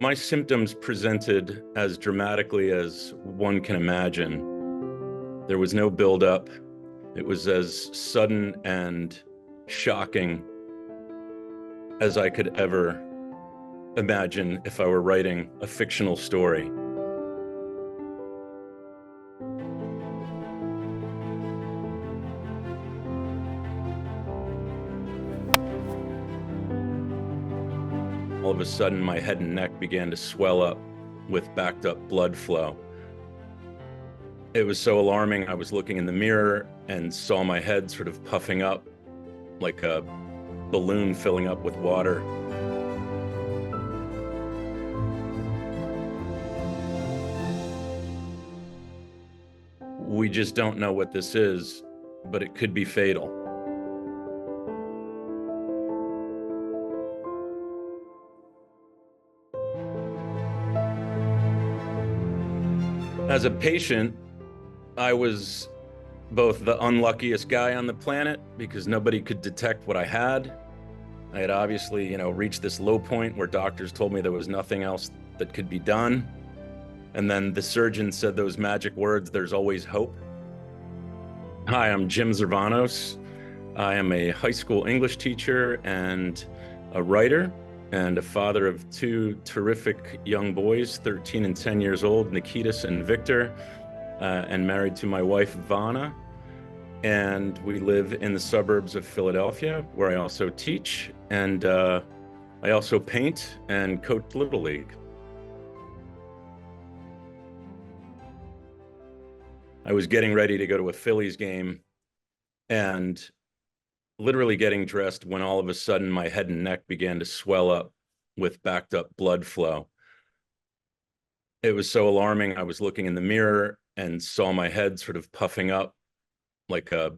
My symptoms presented as dramatically as one can imagine. There was no buildup. It was as sudden and shocking as I could ever imagine if I were writing a fictional story. All of a sudden, my head and neck began to swell up with backed up blood flow. It was so alarming. I was looking in the mirror and saw my head sort of puffing up like a balloon filling up with water. We just don't know what this is, but it could be fatal. As a patient, I was both the unluckiest guy on the planet because nobody could detect what I had. I had obviously, reached this low point where doctors told me there was nothing else that could be done. And then the surgeon said those magic words, "There's always hope." Hi, I'm Jim Zervanos. I am a high school English teacher and a writer and a father of two terrific young boys, 13 and 10 years old, Nikitas and Victor, and married to my wife, Vena. And we live in the suburbs of Philadelphia, where I also teach, and I also paint and coach Little League. I was getting ready to go to a Phillies game and literally getting dressed when all of a sudden my head and neck began to swell up with backed up blood flow. It was so alarming. I was looking in the mirror and saw my head sort of puffing up like a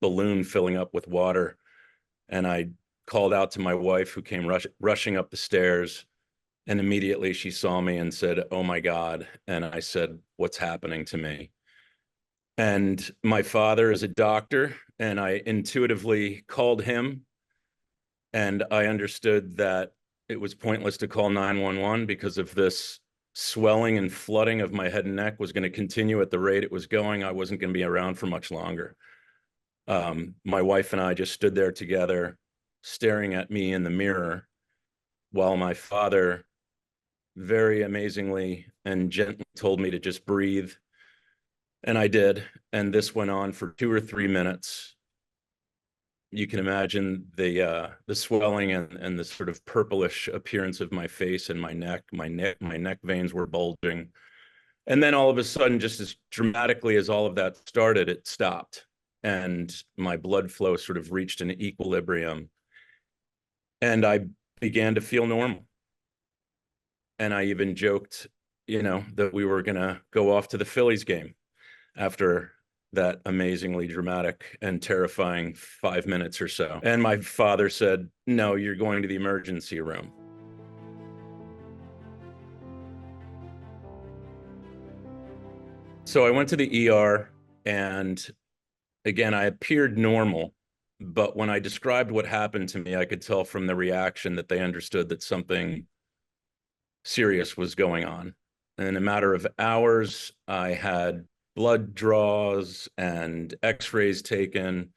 balloon filling up with water. And I called out to my wife, who came rushing up the stairs. And immediately she saw me and said, "Oh my God." And I said, "What's happening to me?" And my father is a doctor, and I intuitively called him, and I understood that it was pointless to call 911 because if this swelling and flooding of my head and neck was going to continue at the rate it was going, I wasn't going to be around for much longer. My wife and I just stood there together, staring at me in the mirror, while my father very amazingly and gently told me to just breathe. And I did. And this went on for 2 or 3 minutes. You can imagine the swelling and the sort of purplish appearance of my face and my neck. My neck veins were bulging. And then all of a sudden, just as dramatically as all of that started, it stopped. And my blood flow sort of reached an equilibrium. And I began to feel normal. And I even joked, that we were going to go off to the Phillies game after that amazingly dramatic and terrifying 5 minutes or so. And my father said, "No, you're going to the emergency room." So I went to the ER, and again, I appeared normal, but when I described what happened to me, I could tell from the reaction that they understood that something serious was going on. In a matter of hours, I had blood draws and x-rays taken.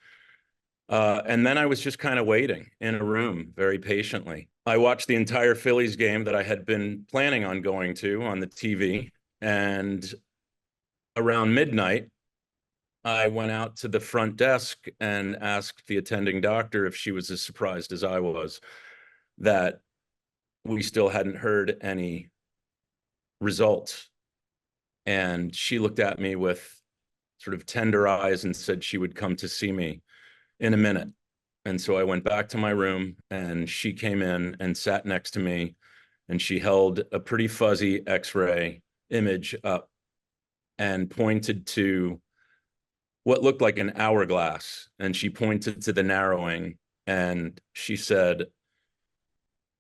And then I was just kind of waiting in a room very patiently. I watched the entire Phillies game that I had been planning on going to on the TV. And around midnight, I went out to the front desk and asked the attending doctor if she was as surprised as I was that we still hadn't heard any results. And she looked at me with sort of tender eyes and said she would come to see me in a minute. And so I went back to my room, and she came in and sat next to me, and she held a pretty fuzzy x-ray image up and pointed to what looked like an hourglass. And she pointed to the narrowing, and she said,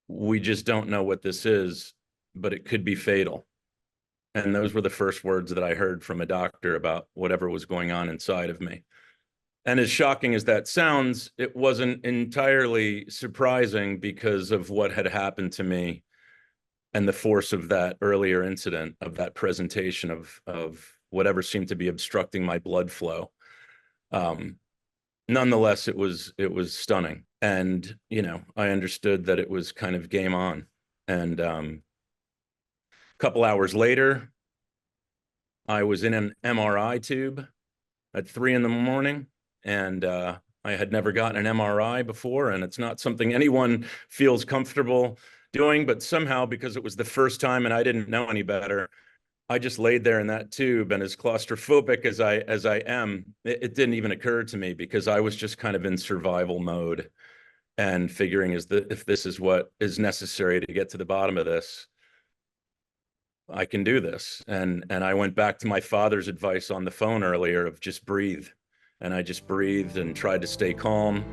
"We just don't know what this is, but it could be fatal." And those were the first words that I heard from a doctor about whatever was going on inside of me. And as shocking as that sounds, it wasn't entirely surprising because of what had happened to me and the force of that earlier incident, of that presentation of whatever seemed to be obstructing my blood flow. Nonetheless, it was stunning. And, I understood that it was kind of game on. And a couple hours later, I was in an MRI tube at 3 a.m, and I had never gotten an MRI before, and it's not something anyone feels comfortable doing, but somehow, because it was the first time and I didn't know any better, I just laid there in that tube, and as claustrophobic as I am, it didn't even occur to me, because I was just kind of in survival mode and figuring if this is what is necessary to get to the bottom of this, I can do this. And I went back to my father's advice on the phone earlier of just breathe. And I just breathed and tried to stay calm.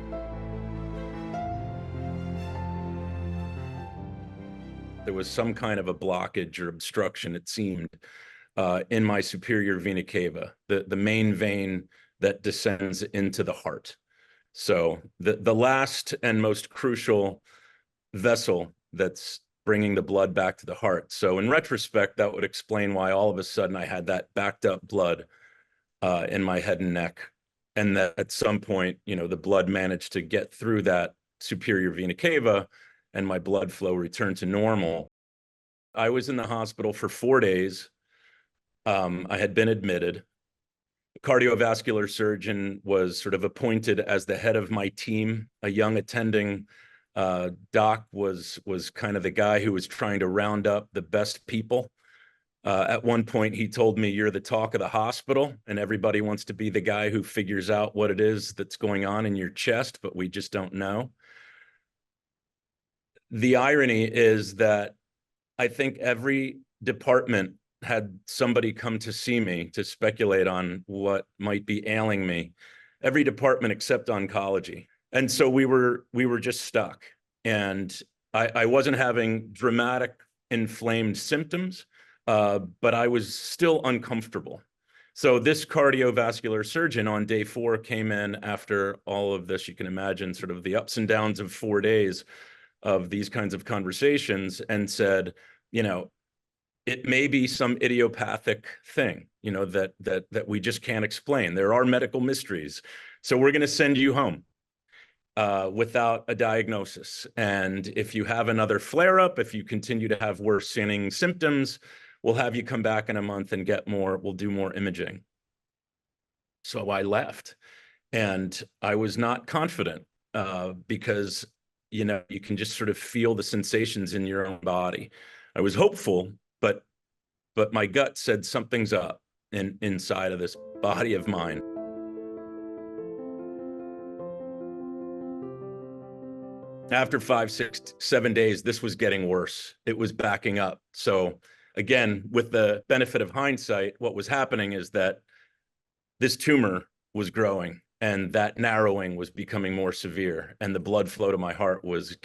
There was some kind of a blockage or obstruction, it seemed, in my superior vena cava, the main vein that descends into the heart. So the last and most crucial vessel that's bringing the blood back to the heart. So in retrospect, that would explain why all of a sudden I had that backed up blood in my head and neck. And that at some point, the blood managed to get through that superior vena cava and my blood flow returned to normal. I was in the hospital for 4 days. I had been admitted. The cardiovascular surgeon was sort of appointed as the head of my team. A young attending doc was kind of the guy who was trying to round up the best people. At one point, he told me, "You're the talk of the hospital, and everybody wants to be the guy who figures out what it is that's going on in your chest, but we just don't know." The irony is that I think every department had somebody come to see me to speculate on what might be ailing me. Every department except oncology. And so we were just stuck. And I wasn't having dramatic inflamed symptoms, but I was still uncomfortable. So this cardiovascular surgeon on day 4 came in after all of this. You can imagine sort of the ups and downs of 4 days of these kinds of conversations, and said, it may be some idiopathic thing, that we just can't explain. There are medical mysteries. So we're going to send you home without a diagnosis. And if you have another flare-up, if you continue to have worsening symptoms, we'll have you come back in a month and we'll do more imaging. So I left, and I was not confident because, you can just sort of feel the sensations in your own body. I was hopeful, but my gut said something's up inside of this body of mine. After 5, 6, 7 days, this was getting worse. It was backing up. So again, with the benefit of hindsight, what was happening is that this tumor was growing, and that narrowing was becoming more severe, and the blood flow to my heart was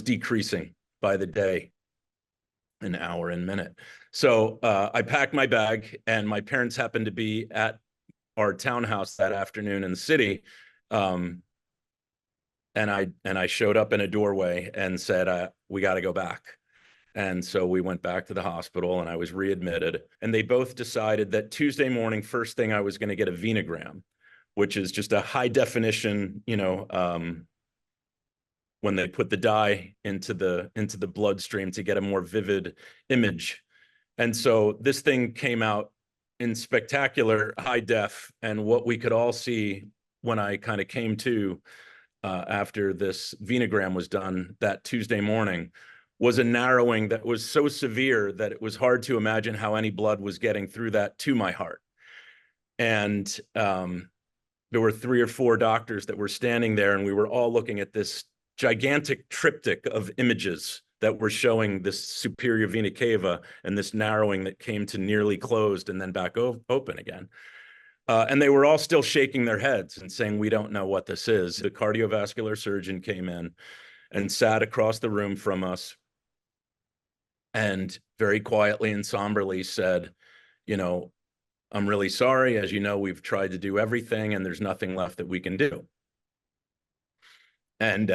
decreasing by the day, an hour and minute. So I packed my bag, and my parents happened to be at our townhouse that afternoon in the city. And I showed up in a doorway and said, we got to go back. And so we went back to the hospital, and I was readmitted. And they both decided that Tuesday morning, first thing, I was going to get a venogram, which is just a high definition, when they put the dye into the bloodstream to get a more vivid image. And so this thing came out in spectacular high def. And what we could all see when I kind of came to after this venogram was done that Tuesday morning was a narrowing that was so severe that it was hard to imagine how any blood was getting through that to my heart. And there were 3 or 4 doctors that were standing there, and we were all looking at this gigantic triptych of images that were showing this superior vena cava and this narrowing that came to nearly closed and then back open again. And they were all still shaking their heads and saying, "We don't know what this is." The cardiovascular surgeon came in and sat across the room from us and very quietly and somberly said, "I'm really sorry. As you know, we've tried to do everything, and there's nothing left that we can do." And,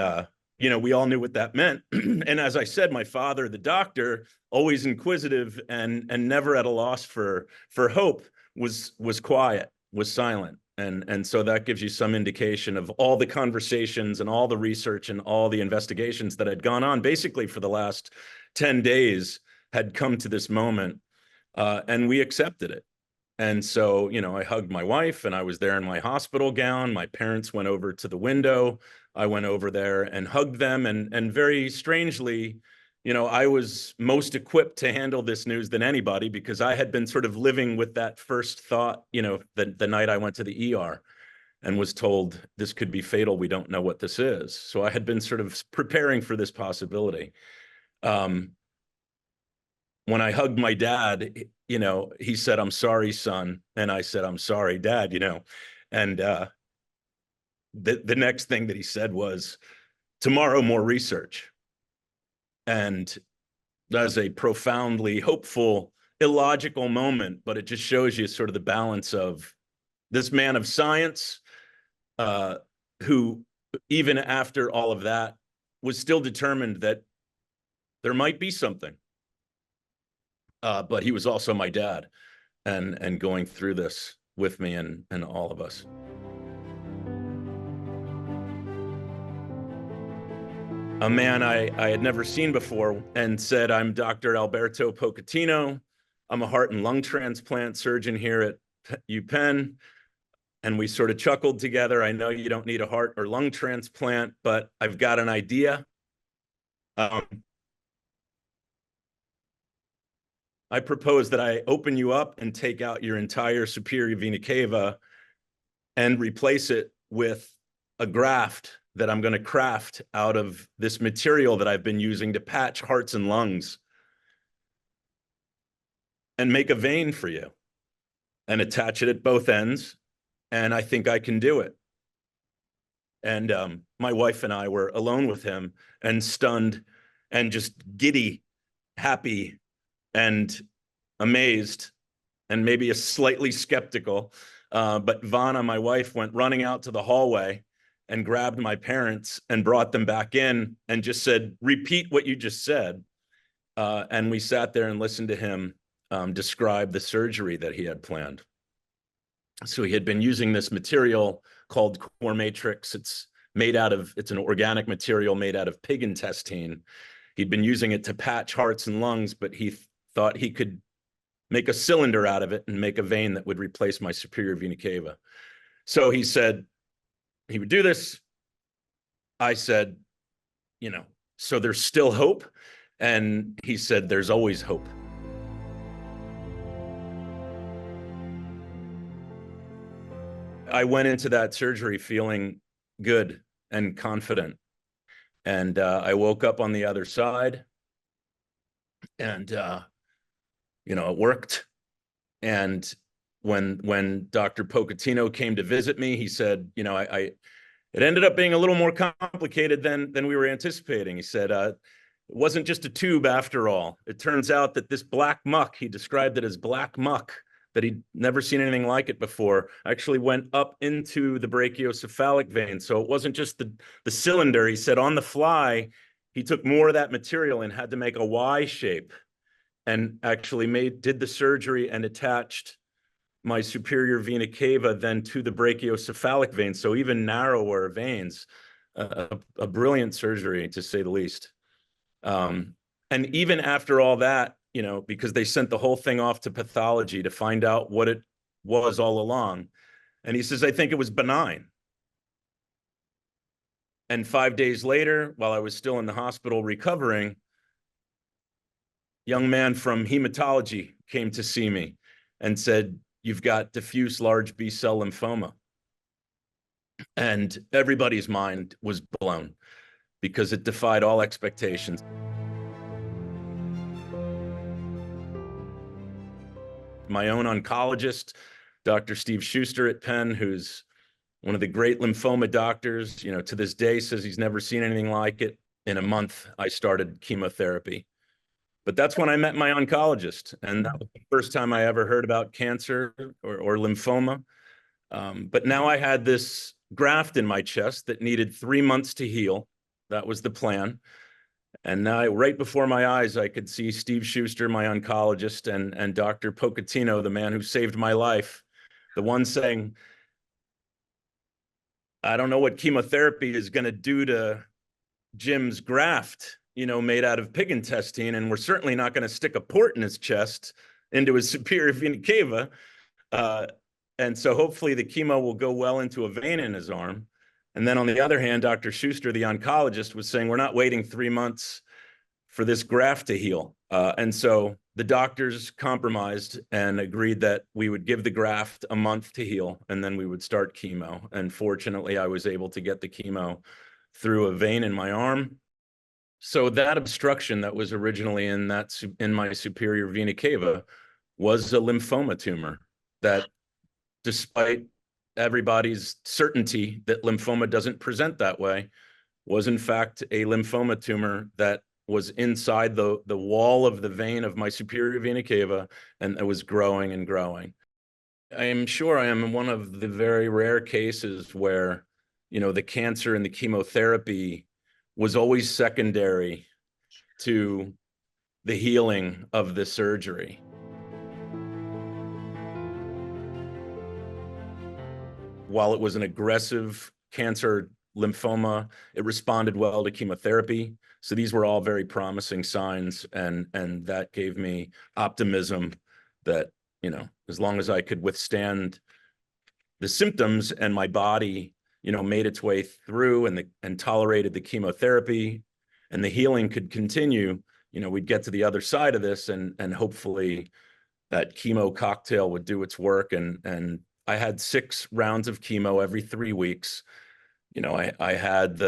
we all knew what that meant. And as I said, my father, the doctor, always inquisitive and never at a loss for hope, was quiet, was silent. And so that gives you some indication of all the conversations and all the research and all the investigations that had gone on basically for the last 10 days had come to this moment, and we accepted it. And so, I hugged my wife and I was there in my hospital gown. My parents went over to the window. I went over there and hugged them. And very strangely, I was most equipped to handle this news than anybody because I had been sort of living with that first thought, the night I went to the ER and was told this could be fatal. We don't know what this is. So I had been sort of preparing for this possibility. When I hugged my dad, he said, "I'm sorry, son." And I said, "I'm sorry, Dad," and the next thing that he said was, "Tomorrow, more research." And that's a profoundly hopeful, illogical moment, but it just shows you sort of the balance of this man of science, who, even after all of that, was still determined that there might be something. But he was also my dad and going through this with me and all of us. A man I had never seen before and said, "I'm Dr. Alberto Pochettino. I'm a heart and lung transplant surgeon here at UPenn." And we sort of chuckled together. "I know you don't need a heart or lung transplant, but I've got an idea. I propose that I open you up and take out your entire superior vena cava and replace it with a graft that I'm going to craft out of this material that I've been using to patch hearts and lungs, and make a vein for you and attach it at both ends. And I think I can do it." And my wife and I were alone with him and stunned and just giddy, happy, and amazed, and maybe a slightly skeptical. But Vana, my wife, went running out to the hallway and grabbed my parents and brought them back in and just said, "Repeat what you just said." And we sat there and listened to him describe the surgery that he had planned. So he had been using this material called core matrix. It's an organic material made out of pig intestine. He'd been using it to patch hearts and lungs, but he thought he could make a cylinder out of it and make a vein that would replace my superior vena cava. So he said he would do this. I said, "So there's still hope?" And he said, "There's always hope." I went into that surgery feeling good and confident. And I woke up on the other side, and it worked. And when Dr. Pochettino came to visit me, he said, it ended up being a little more complicated than we were anticipating. He said, it wasn't just a tube after all. It turns out that this black muck, he described it as black muck, that he'd never seen anything like it before, actually went up into the brachiocephalic vein. So it wasn't just the cylinder. He said on the fly, he took more of that material and had to make a Y shape, and actually did the surgery and attached my superior vena cava then to the brachiocephalic vein, so even narrower veins. A brilliant surgery, to say the least. And even after all that, because they sent the whole thing off to pathology to find out what it was all along. And he says, "I think it was benign." And 5 days later, while I was still in the hospital recovering, a young man from hematology came to see me and said, "You've got diffuse large B-cell lymphoma." And everybody's mind was blown because it defied all expectations. My own oncologist, Dr. Steve Schuster at Penn, who's one of the great lymphoma doctors, to this day says he's never seen anything like it. In a month, I started chemotherapy. But that's when I met my oncologist, and that was the first time I ever heard about cancer or lymphoma. But now I had this graft in my chest that needed 3 months to heal. That was the plan. And now, right before my eyes, I could see Steve Schuster, my oncologist, and Dr. Pocatino, the man who saved my life, the one saying, I don't know what chemotherapy is going to do to Jim's graft, made out of pig intestine, and we're certainly not going to stick a port in his chest into his superior vena cava. And so hopefully the chemo will go well into a vein in his arm. And then on the other hand, Dr. Schuster, the oncologist, was saying, we're not waiting 3 months for this graft to heal. And so the doctors compromised and agreed that we would give the graft a month to heal, and then we would start chemo. And fortunately, I was able to get the chemo through a vein in my arm. So that obstruction that was originally in my superior vena cava was a lymphoma tumor that, despite everybody's certainty that lymphoma doesn't present that way, was in fact a lymphoma tumor that was inside the wall of the vein of my superior vena cava, and it was growing and growing. I am sure I am one of the very rare cases where, the cancer and the chemotherapy was always secondary to the healing of the surgery. While it was an aggressive cancer lymphoma, it responded well to chemotherapy. So these were all very promising signs, and that gave me optimism that, as long as I could withstand the symptoms and my body, made its way through and tolerated the chemotherapy, and the healing could continue, we'd get to the other side of this, and hopefully that chemo cocktail would do its work. And I had 6 rounds of chemo every 3 weeks. I had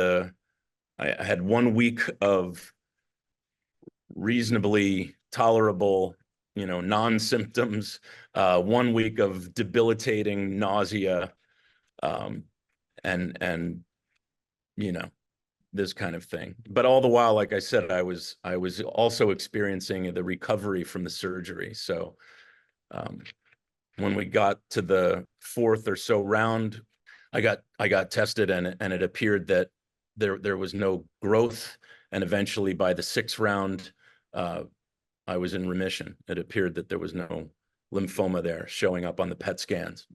1 week of reasonably tolerable, non-symptoms, 1 week of debilitating nausea, and this kind of thing. But all the while, like I said, I was also experiencing the recovery from the surgery. So when we got to the 4th or so round, I got tested, and it appeared that there was no growth. And eventually by the 6th round, I was in remission. It appeared that there was no lymphoma there showing up on the PET scans.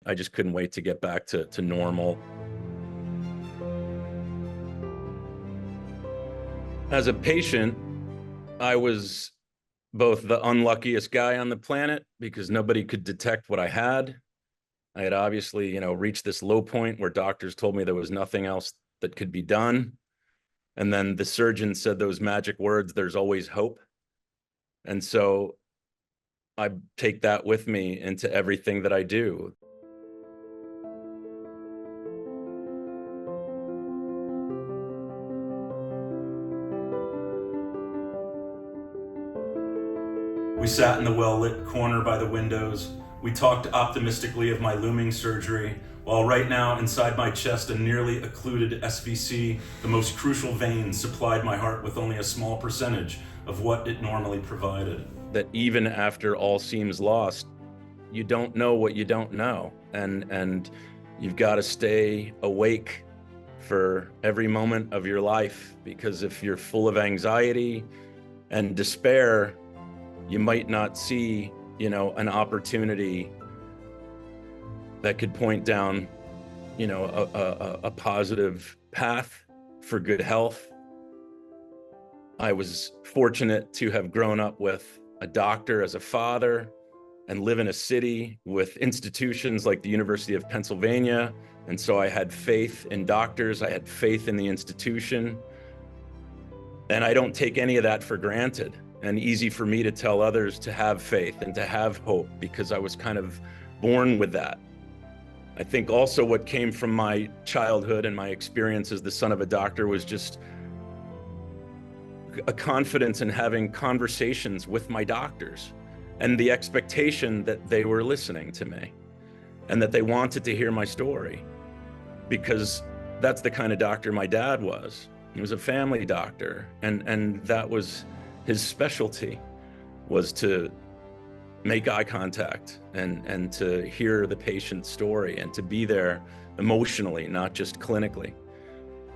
I just couldn't wait to get back to normal. As a patient, I was both the unluckiest guy on the planet because nobody could detect what I had. I had obviously, reached this low point where doctors told me there was nothing else that could be done. And then the surgeon said those magic words, "There's always hope." And so I take that with me into everything that I do. We sat in the well-lit corner by the windows. We talked optimistically of my looming surgery, while right now inside my chest a nearly occluded SVC, the most crucial vein, supplied my heart with only a small percentage of what it normally provided. That even after all seems lost, you don't know what you don't know, and you've got to stay awake for every moment of your life, because if you're full of anxiety and despair, you might not see, an opportunity that could point down, a positive path for good health. I was fortunate to have grown up with a doctor as a father and live in a city with institutions like the University of Pennsylvania. And so I had faith in doctors, I had faith in the institution. And I don't take any of that for granted. And easy for me to tell others to have faith and to have hope, because I was kind of born with that. I think also what came from my childhood and my experience as the son of a doctor was just a confidence in having conversations with my doctors, and the expectation that they were listening to me and that they wanted to hear my story, because that's the kind of doctor my dad was. He was a family doctor, and that was his specialty, was to make eye contact and to hear the patient's story and to be there emotionally, not just clinically.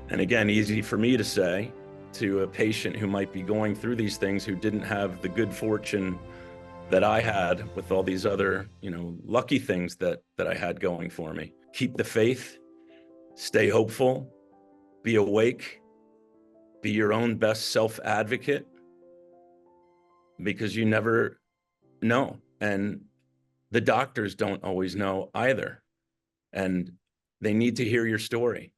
And again, easy for me to say to a patient who might be going through these things, who didn't have the good fortune that I had with all these other, lucky things that I had going for me. Keep the faith, stay hopeful, be awake, be your own best self-advocate, because you never know. And the doctors don't always know either. And they need to hear your story.